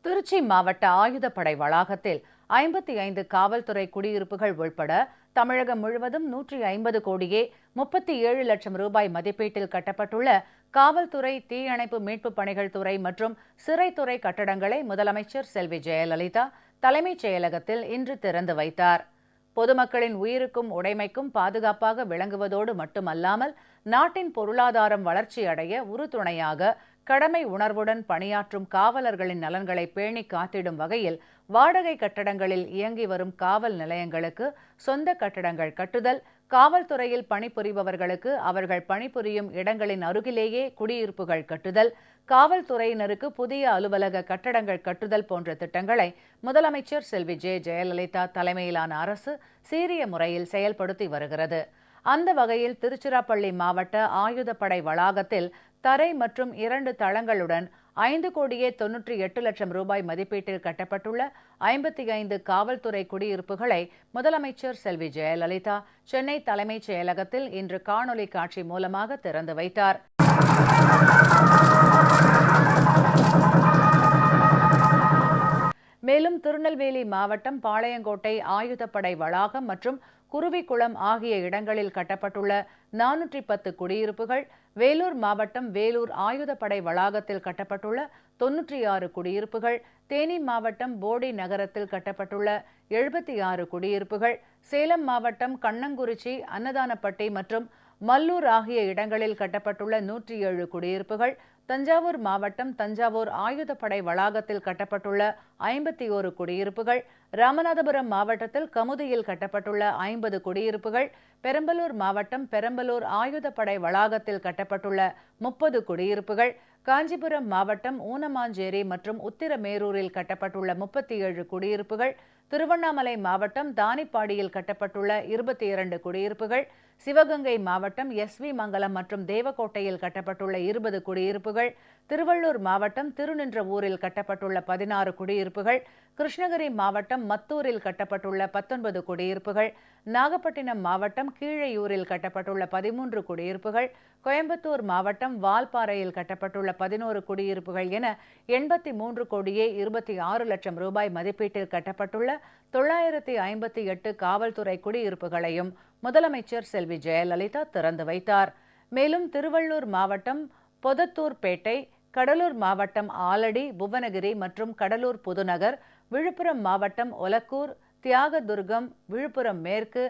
திருச்சி மாவட்ட ஆயுதப்படை வளாகத்தில் 55 காவல்துறை குடியிருப்புகள் உள்பட தமிழகம் முழுவதும் 150 கோடியே 37 லட்சம் ரூபாய் மதிப்பீட்டில் கட்டப்பட்டுள்ள காவல்துறை, தீயணைப்பு மீட்புப் பணிகள் துறை மற்றும் சிறைத்துறை கட்டடங்களை முதலமைச்சர் செல்வி ஜெயலலிதா தலைமைச் செயலகத்தில் இன்று திறந்து வைத்தார். பொதுமக்களின் உயிருக்கும் உடைமைக்கும் பாதுகாப்பாக விளங்குவதோடு மட்டுமல்லாமல் நாட்டின் பொருளாதாரம் வளர்ச்சியடைய உறுதுணையாக கடமை உணர்வுடன் பணியாற்றும் காவலர்களின் நலன்களை பேணி காத்திடும் வகையில் வாடகை கட்டடங்களில் இயங்கி வரும் காவல் நிலையங்களுக்கு சொந்த கட்டடங்கள் கட்டுதல், காவல்துறையில் பணிபுரிபவர்களுக்கு அவர்கள் பணிபுரியும் இடங்களின் அருகிலேயே குடியிருப்புகள் கட்டுதல், காவல்துறையினருக்கு புதிய அலுவலக கட்டடங்கள் கட்டுதல் போன்ற திட்டங்களை முதலமைச்சர் செல்வி ஜெயலலிதா தலைமையிலான அரசு சீரிய முறையில் செயல்படுத்தி வருகிறது. அந்த வகையில் திருச்சிராப்பள்ளி மாவட்ட ஆயுதப்படை வளாகத்தில் தரை மற்றும் 2 தளங்களுடன் 5 கோடியே 98 லட்சம் ரூபாய் மதிப்பீட்டில் கட்டப்பட்டுள்ள 55 காவல்துறை குடியிருப்புகளை முதலமைச்சர் செல்வி ஜெயலலிதா சென்னை தலைமைச் செயலகத்தில் இன்று காணொலி காட்சி மூலமாக திறந்து வைத்தார். மேலும் திருநெல்வேலி மாவட்டம் பாளையங்கோட்டை ஆயுதப்படை வளாகம் மற்றும் குருவிக்குளம் ஆகிய இடங்களில் கட்டப்பட்டுள்ள 410 குடியிருப்புகள், வேலூர் மாவட்டம் வேலூர் ஆயுதப்படை வளாகத்தில் கட்டப்பட்டுள்ள 96 குடியிருப்புகள், தேனி மாவட்டம் போடி நகரத்தில் கட்டப்பட்டுள்ள 76 குடியிருப்புகள், சேலம் மாவட்டம் கண்ணங்குறிச்சி, அன்னதானப்பட்டி மற்றும் மல்லூர் ஆகிய இடங்களில் கட்டப்பட்டுள்ள 107 குடியிருப்புகள், தஞ்சாவூர் மாவட்டம் தஞ்சாவூர் ஆயுதப்படை வளாகத்தில் கட்டப்பட்டுள்ள 51 குடியிருப்புகள், ராமநாதபுரம் மாவட்டத்தில் கமுதியில் கட்டப்பட்டுள்ள 50 குடியிருப்புகள், பெரம்பலூர் மாவட்டம் பெரம்பலூர் ஆயுதப்படை வளாகத்தில் கட்டப்பட்டுள்ள 30 குடியிருப்புகள், காஞ்சிபுரம் மாவட்டம் ஊனமாஞ்சேரி மற்றும் உத்திரமேரூரில் கட்டப்பட்டுள்ள 37 குடியிருப்புகள், திருவண்ணாமலை மாவட்டம் தானிப்பாடியில் கட்டப்பட்டுள்ள 22 குடியிருப்புகள், சிவகங்கை மாவட்டம் எஸ்வி மங்கலம் மற்றும் தேவக்கோட்டையில் கட்டப்பட்டுள்ள 20 குடியிருப்புகள், திருவள்ளூர் மாவட்டம் திருநின்றவூரில் கட்டப்பட்டுள்ள 16 குடியிருப்புகள், கிருஷ்ணகிரி மாவட்டம் மத்தூரில் கட்டப்பட்டுள்ள 19 குடியிருப்புகள், நாகப்பட்டினம் மாவட்டம் கீழையூரில் கட்டப்பட்டுள்ள 13 குடியிருப்புகள், கோயம்புத்தூர் மாவட்டம் வால்பாறையில் கட்டப்பட்டுள்ள 11 குடியிருப்புகள் என 83 கோடியே 26 லட்சம் ரூபாய் மதிப்பீட்டில் கட்டப்பட்டுள்ள 958 காவல்துறை குடியிருப்புகளையும் முதலமைச்சர் செல்வி ஜெயலலிதா திறந்து வைத்தார். மேலும் திருவள்ளூர் மாவட்டம் பொதத்தூர்பேட்டை, கடலூர் மாவட்டம் ஆலடி, புவனகிரி மற்றும் கடலூர் புதுநகர், விழுப்புரம் மாவட்டம் ஒலக்கூர், தியாகதுர்கம், விழுப்புரம் மேற்கு,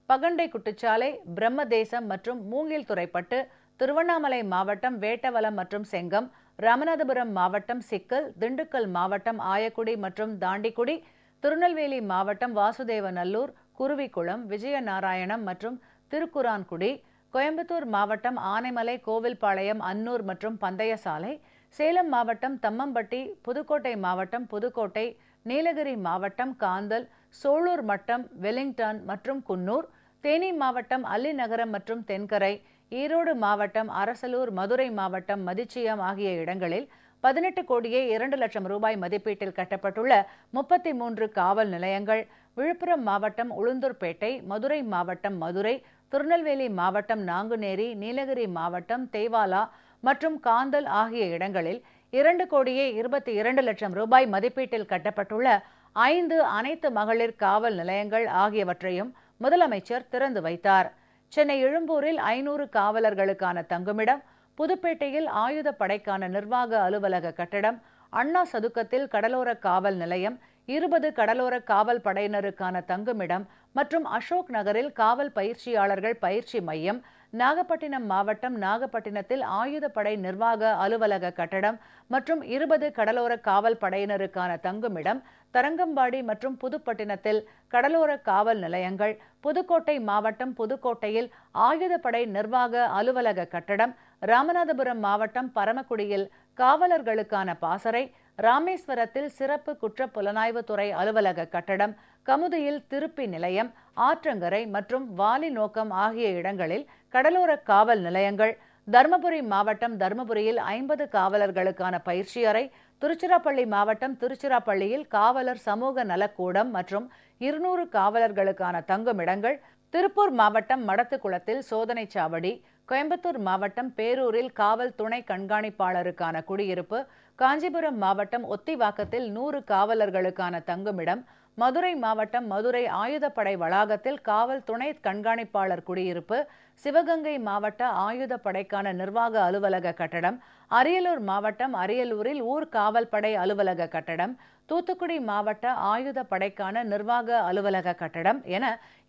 பகண்டை குட்டுச்சாலை, பிரம்மதேசம் மற்றும் மூங்கில் துறைப்பட்டு, திருவண்ணாமலை மாவட்டம் வேட்டவலம் மற்றும் செங்கம், ராமநாதபுரம் மாவட்டம் சிக்கல், திண்டுக்கல் மாவட்டம் ஆயக்குடி மற்றும் தாண்டிக்குடி, திருநெல்வேலி மாவட்டம் வாசுதேவநல்லூர், குருவிக்குளம், விஜயநாராயணம் மற்றும் திருக்குரான்குடி, கோயம்புத்தூர் மாவட்டம் ஆனைமலை, கோவில்பாளையம், அன்னூர் மற்றும் பந்தயசாலை, சேலம் மாவட்டம் தம்மம்பட்டி, புதுக்கோட்டை மாவட்டம் புதுக்கோட்டை, நீலகிரி மாவட்டம் காந்தல், சோளூர் மட்டம், வெலிங்டன் மற்றும் குன்னூர், தேனி மாவட்டம் அல்லிநகரம் மற்றும் தென்கரை, ஈரோடு மாவட்டம் அரசலூர், மதுரை மாவட்டம் மதிச்சியம் ஆகிய இடங்களில் 18 கோடியே 2 லட்சம் ரூபாய் மதிப்பீட்டில் கட்டப்பட்டுள்ள 33 காவல் நிலையங்கள், விழுப்புரம் மாவட்டம் உளுந்தூர்பேட்டை, மதுரை மாவட்டம் மதுரை, திருநெல்வேலி மாவட்டம் நாங்குநேரி, நீலகிரி மாவட்டம் தேவாலா மற்றும் காந்தல் ஆகிய இடங்களில் 2 கோடியே 22 லட்சம் ரூபாய் மதிப்பீட்டில் கட்டப்பட்டுள்ள 5 அனைத்து மகளிர் காவல் நிலையங்கள் ஆகியவற்றையும் முதலமைச்சர் திறந்து வைத்தார். சென்னை எழும்பூரில் 500 காவலர்களுக்கான தங்குமிடம், புதுப்பேட்டையில் ஆயுதப்படைக்கான நிர்வாக அலுவலக கட்டடம், அண்ணா சதுக்கத்தில் கடலோர காவல் நிலையம், 20 கடலோர காவல் படையினருக்கான தங்குமிடம் மற்றும் அசோக் நகரில் காவல் பயிற்சியாளர்கள் பயிற்சி மையம், நாகப்பட்டினம் மாவட்டம் நாகப்பட்டினத்தில் ஆயுதப்படை நிர்வாக அலுவலக கட்டடம் மற்றும் 20 கடலோர காவல் படையினருக்கான தங்குமிடம், தரங்கம்பாடி மற்றும் புதுப்பட்டினத்தில் கடலோர காவல் நிலையங்கள், புதுக்கோட்டை மாவட்டம் புதுக்கோட்டையில் ஆயுதப்படை நிர்வாக அலுவலக கட்டடம், ராமநாதபுரம் மாவட்டம் பரமக்குடியில் காவலர்களுக்கான பாசறை, ராமேஸ்வரத்தில் சிறப்பு குற்ற புலனாய்வுத்துறை அலுவலக கட்டடம், கமுதியில் திருப்பி நிலையம், ஆற்றங்கரை மற்றும் வாலி நோக்கம் ஆகிய இடங்களில் கடலோர காவல் நிலையங்கள், தருமபுரி மாவட்டம் தருமபுரியில் 50 காவலர்களுக்கான பயிற்சி அறை, திருச்சிராப்பள்ளி மாவட்டம் திருச்சிராப்பள்ளியில் காவலர் சமூக நலக்கூடம் மற்றும் 200 காவலர்களுக்கான தங்குமிடங்கள், திருப்பூர் மாவட்டம் மடத்துக்குளத்தில் சோதனை சாவடி, கோயம்புத்தூர் மாவட்டம் பேரூரில் காவல் துணை கண்காணிப்பாளருக்கான குடியிருப்பு, காஞ்சிபுரம் மாவட்டம் ஒத்திவாக்கத்தில் 100 காவலர்களுக்கான தங்குமிடம், மதுரை மாவட்டம் மதுரை ஆயுதப்படை வளாகத்தில் காவல் துணை கண்காணிப்பாளர் குடியிருப்பு, சிவகங்கை மாவட்ட ஆயுதப்படைக்கான நிர்வாக அலுவலக கட்டடம், அரியலூர் மாவட்டம் அரியலூரில் ஊர் காவல்படை அலுவலக கட்டடம், தூத்துக்குடி மாவட்ட ஆயுதப்படைக்கான நிர்வாக அலுவலக கட்டடம் என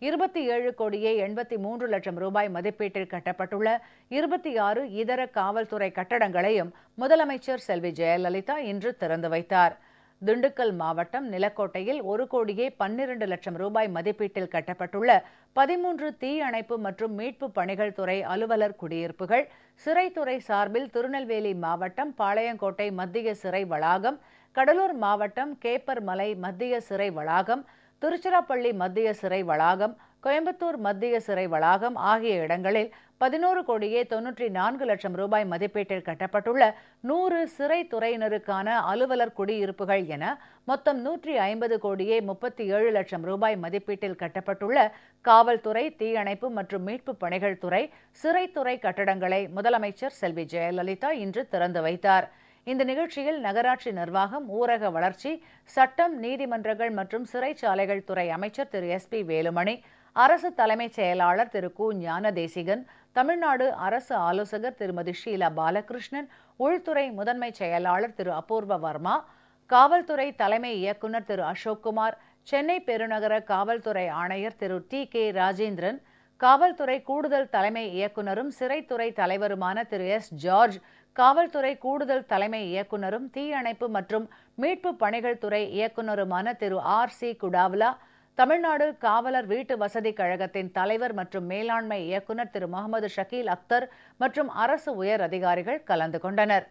27 கோடியே 83 லட்சம் ரூபாய் மதிப்பீட்டில் கட்டப்பட்டுள்ள 26 இதர காவல்துறை கட்டடங்களையும் முதலமைச்சர் செல்வி ஜெயலலிதா இன்று திறந்து வைத்தார். திண்டுக்கல் மாவட்டம் நிலக்கோட்டையில் 1 கோடியே 12 லட்சம் ரூபாய் மதிப்பீட்டில் கட்டப்பட்டுள்ள 13 தீயணைப்பு மற்றும் மீட்பு பணிகள் துறை அலுவலர் குடியிருப்புகள், சிறைத்துறை சார்பில் திருநெல்வேலி மாவட்டம் பாளையங்கோட்டை மத்திய சிறை வளாகம், கடலூர் மாவட்டம் கேப்பர்மலை மத்திய சிறை வளாகம், திருச்சிராப்பள்ளி மத்திய சிறை வளாகம், கோயம்புத்தூர் மத்திய சிறை வளாகம் ஆகிய இடங்களில் 11 கோடியே 94 லட்சம் ரூபாய் மதிப்பீட்டில் கட்டப்பட்டுள்ள 100 சிறைத்துறையினருக்கான அலுவலர் குடியிருப்புகள் என மொத்தம் 150 கோடியே 37 லட்சம் ரூபாய் மதிப்பீட்டில் கட்டப்பட்டுள்ள காவல்துறை, தீயணைப்பு மற்றும் மீட்பு பணிகள் துறை, சிறைத்துறை கட்டடங்களை முதலமைச்சர் செல்வி ஜெயலலிதா இன்று திறந்து வைத்தார். இந்த நிகழ்ச்சியில் நகராட்சி நிர்வாகம், ஊரக வளர்ச்சி, சட்டம், நீதிமன்றங்கள் மற்றும் சிறைச்சாலைகள் துறை அமைச்சர் திரு SP வேலுமணி, அரசு தலைமைச் செயலாளர் திரு கு ஞானதேசிகன், தமிழ்நாடு அரசு ஆலோசகர் திருமதி ஷீலா பாலகிருஷ்ணன், உள்துறை முதன்மை செயலாளர் திரு அபூர்வ வர்மா, காவல்துறை தலைமை இயக்குநர் திரு அசோக்குமார், சென்னை பெருநகர காவல்துறை ஆணையர் திரு TK ராஜேந்திரன், காவல்துறை கூடுதல் தலைமை இயக்குநரும் சிறைத்துறை தலைவருமான திரு S ஜார்ஜ், காவல்துறை கூடுதல் தலைமை இயக்குநரும் தீயணைப்பு மற்றும் மீட்பு பணிகள் துறை இயக்குநருமான திரு RC குடாவ்லா, தமிழ்நாடு காவலர் வீட்டு வசதி கழகத்தின் தலைவர் மற்றும் மேலாண்மை இயக்குநர் திரு முகமது ஷக்கீல் அக்தர் மற்றும் அரசு உயர் அதிகாரிகள் கலந்து கொண்டனர்.